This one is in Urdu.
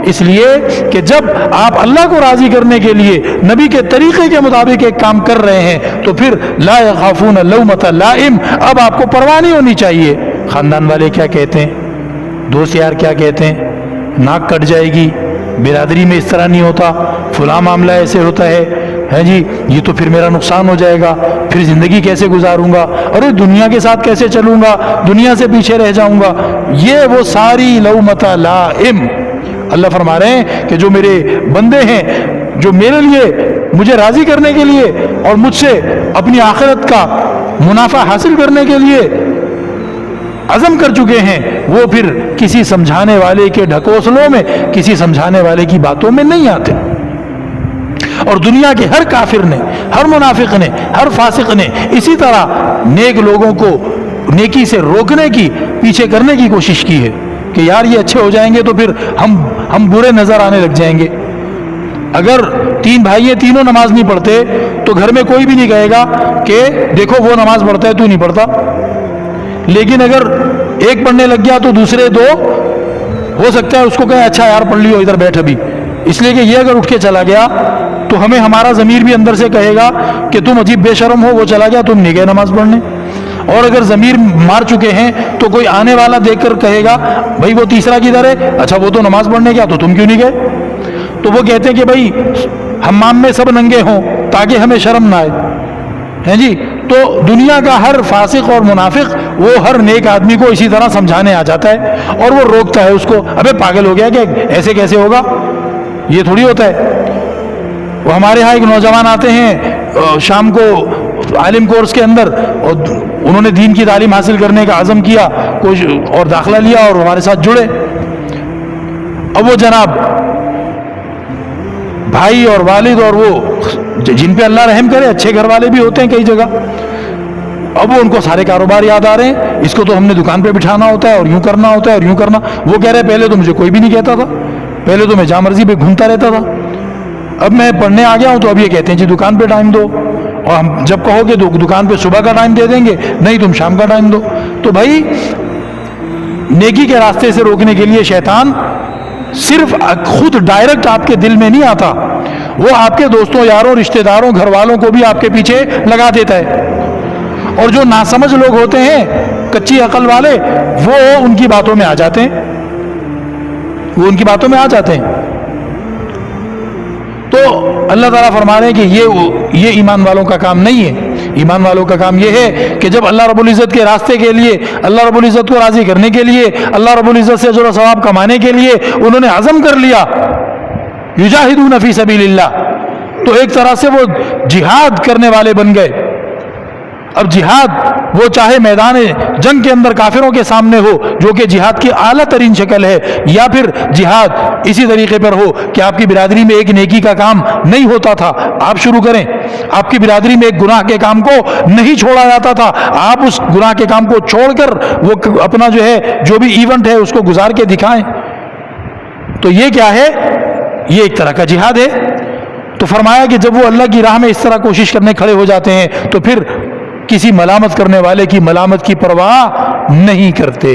اس لیے کہ جب آپ اللہ کو راضی کرنے کے لیے نبی کے طریقے کے مطابق ایک کام کر رہے ہیں تو پھر لا یخافون لومۃ لائم، اب آپ کو پرواہ نہیں ہونی چاہیے خاندان والے کیا کہتے ہیں، دوست یار کیا کہتے ہیں، ناک کٹ جائے گی، برادری میں اس طرح نہیں ہوتا، فلاں معاملہ ایسے ہوتا ہے جی، یہ تو پھر میرا نقصان ہو جائے گا، پھر زندگی کیسے گزاروں گا، ارے دنیا کے ساتھ کیسے چلوں گا، دنیا سے پیچھے رہ جاؤں گا، یہ وہ ساری لومۃ لائم۔ اللہ فرما رہے ہیں کہ جو میرے بندے ہیں، جو میرے لیے مجھے راضی کرنے کے لیے اور مجھ سے اپنی آخرت کا منافع حاصل کرنے کے لیے عزم کر چکے ہیں، وہ پھر کسی سمجھانے والے کے ڈھکوسلوں میں، کسی سمجھانے والے کی باتوں میں نہیں آتے۔ اور دنیا کے ہر کافر نے، ہر منافق نے، ہر فاسق نے اسی طرح نیک لوگوں کو نیکی سے روکنے کی، پیچھے کرنے کی کوشش کی ہے کہ یار یہ اچھے ہو جائیں گے تو پھر ہم برے نظر آنے لگ جائیں گے۔ اگر تین بھائی ہیں، تینوں نماز نہیں پڑھتے تو گھر میں کوئی بھی نہیں کہے گا کہ دیکھو وہ نماز پڑھتا ہے تو نہیں پڑھتا، لیکن اگر ایک پڑھنے لگ گیا تو دوسرے دو ہو سکتا ہے اس کو کہے اچھا یار پڑھ لیو، ادھر بیٹھ ابھی، اس لیے کہ یہ اگر اٹھ کے چلا گیا تو ہمیں ہمارا ضمیر بھی اندر سے کہے گا کہ تم عجیب بے شرم ہو، وہ چلا گیا تم نہیں گئے نماز پڑھنے۔ اور اگر ضمیر مار چکے ہیں تو کوئی آنے والا دیکھ کر کہے گا بھائی وہ تیسرا کدھر ہے، اچھا وہ تو نماز پڑھنے گیا تو تم کیوں نہیں گئے؟ تو وہ کہتے ہیں کہ بھائی حمام میں سب ننگے ہوں تاکہ ہمیں شرم نہ آئے، ہیں جی۔ تو دنیا کا ہر فاسق اور منافق وہ ہر نیک آدمی کو اسی طرح سمجھانے آ جاتا ہے اور وہ روکتا ہے اس کو، ابے پاگل ہو گیا کہ ایسے کیسے ہوگا، یہ تھوڑی ہوتا ہے۔ وہ ہمارے ہاں ایک نوجوان آتے ہیں شام کو عالم کورس کے اندر، اور انہوں نے دین کی تعلیم حاصل کرنے کا عزم کیا اور داخلہ لیا اور ہمارے ساتھ جڑے۔ اب وہ جناب بھائی اور والد اور وہ جن پہ اللہ رحم کرے اچھے گھر والے بھی ہوتے ہیں کئی جگہ، اب وہ ان کو سارے کاروبار یاد آ رہے ہیں، اس کو تو ہم نے دکان پہ بٹھانا ہوتا ہے اور یوں کرنا ہوتا ہے اور یوں کرنا۔ وہ کہہ رہے پہلے تو مجھے کوئی بھی نہیں کہتا تھا، پہلے تو میں جہاں مرضی پہ گھومتا رہتا تھا، اب میں پڑھنے آ گیا ہوں تو اب یہ کہتے ہیں جی دکان پہ ٹائم دو، اور ہم جب کہو گے دکان پہ صبح کا ٹائم دے دیں گے، نہیں تم شام کا ٹائم دو۔ تو بھائی نیکی کے راستے سے روکنے کے لیے شیطان صرف خود ڈائریکٹ آپ کے دل میں نہیں آتا، وہ آپ کے دوستوں یاروں رشتہ داروں گھر والوں کو بھی آپ کے پیچھے لگا دیتا ہے، اور جو ناسمجھ لوگ ہوتے ہیں کچی عقل والے وہ ان کی باتوں میں آ جاتے ہیں، وہ ان کی باتوں میں آ جاتے ہیں۔ تو اللہ تعالیٰ فرما رہے ہیں کہ یہ ایمان والوں کا کام نہیں ہے۔ ایمان والوں کا کام یہ ہے کہ جب اللہ رب العزت کے راستے کے لیے، اللہ رب العزت کو راضی کرنے کے لیے، اللہ رب العزت سے اجر و ثواب کمانے کے لیے انہوں نے عزم کر لیا یجاہدون فی سبیل اللہ، تو ایک طرح سے وہ جہاد کرنے والے بن گئے۔ اب جہاد وہ چاہے میدان جنگ کے اندر کافروں کے سامنے ہو جو کہ جہاد کی اعلیٰ ترین شکل ہے، یا پھر جہاد اسی طریقے پر ہو کہ آپ کی برادری میں ایک نیکی کا کام نہیں ہوتا تھا آپ شروع کریں، آپ کی برادری میں ایک گناہ کے کام کو نہیں چھوڑا جاتا تھا آپ اس گناہ کے کام کو چھوڑ کر وہ اپنا جو ہے جو بھی ایونٹ ہے اس کو گزار کے دکھائیں، تو یہ کیا ہے؟ یہ ایک طرح کا جہاد ہے۔ تو فرمایا کہ جب وہ اللہ کی راہ میں اس طرح کوشش کرنے کھڑے ہو جاتے ہیں تو پھر کسی ملامت کرنے والے کی ملامت کی پرواہ نہیں کرتے۔